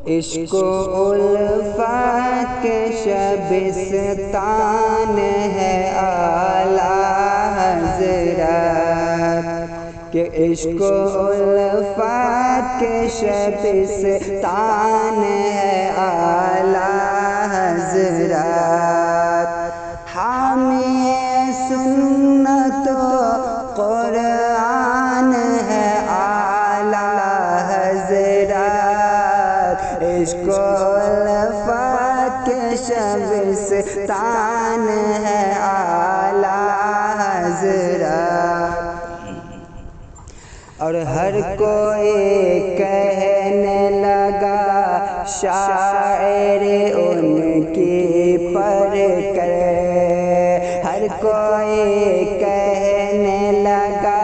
عشق و الفت کے شبستان ہے اعلیٰ حضرت، کہ عشق و الفت کے شبستان ہے اعلیٰ حضرت، حامی سنت و قرآن ہے اعلیٰ حضرت، عشق و الفت کے شبستان ہے اعلیٰ حضرت۔ اور ہر کوئی کہنے لگا شاعر ان کی پڑھ کر، ہر کوئی کہنے لگا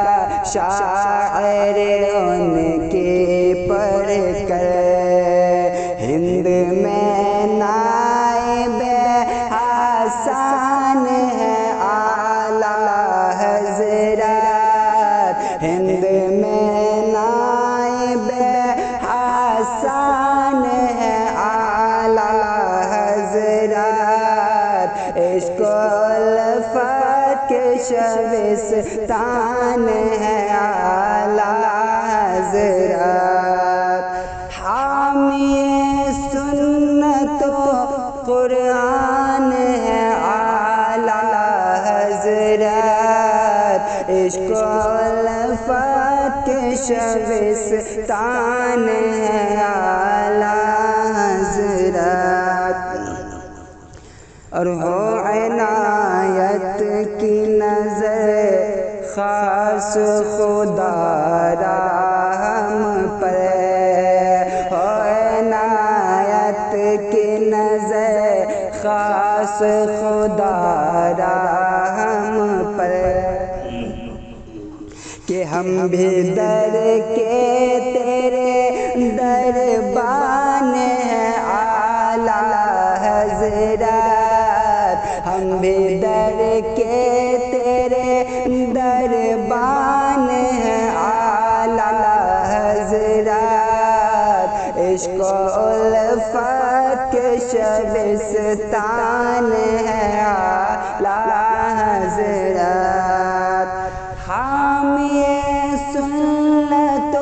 شاعر ان کی پڑھ کر، ہند میں نائب حسن ہے اعلیٰ حضرت، ہند میں نائب حسن ہے اعلیٰ حضرت، عشق و الفت کے شبستان ہے اعلیٰ حضرت، حامی سنت و قرآن ہے اعلیٰ حضرت، عشق و الفت کے شبستان ہے اعلیٰ حضرت۔ اور ہو عنایت کی نظر خاص خدا را ہم پر، ہو عنایت کی نظر خاص خدا را ہم پر، کہ ہم بھی در کے تیرے دربان ہیں اعلیٰ حضرت، ہم بھی در کے تیرے دربان ہیں اعلیٰ حضرت، عشق و الفت کے شبستان ہے اعلیٰ حضرت، حامی سنت و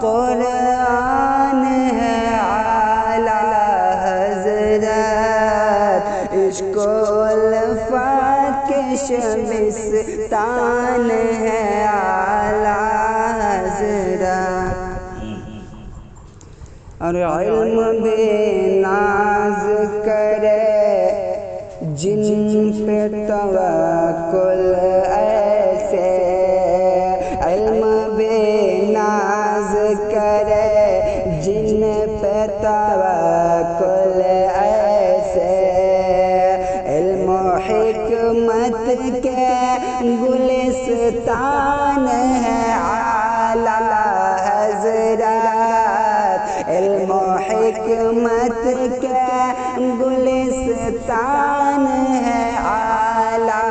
قرآن ہے اعلیٰ حضرت، عشق و الفت کے شبستان ہے اعلیٰ حضرت۔ اور علم بھی ناز کرے جن پہ توکل ایسے، علم بھی ناز کرے جن پہ توکل ایسے، علم و حکمت کے گلستان ہے اعلیٰ حضرت، علم و حکمت کے گلستان ہے اعلیٰ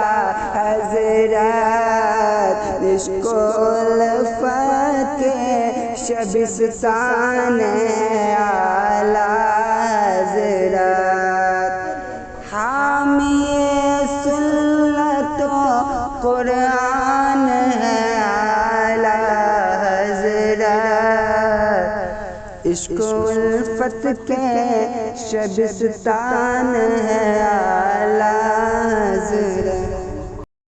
حضرت، عشق و الفت کے شبستان ہے اعلیٰ حضرت، حامی سنت و قرآن ہے اعلیٰ حضرت، عشق و الفت کے شبستان ہے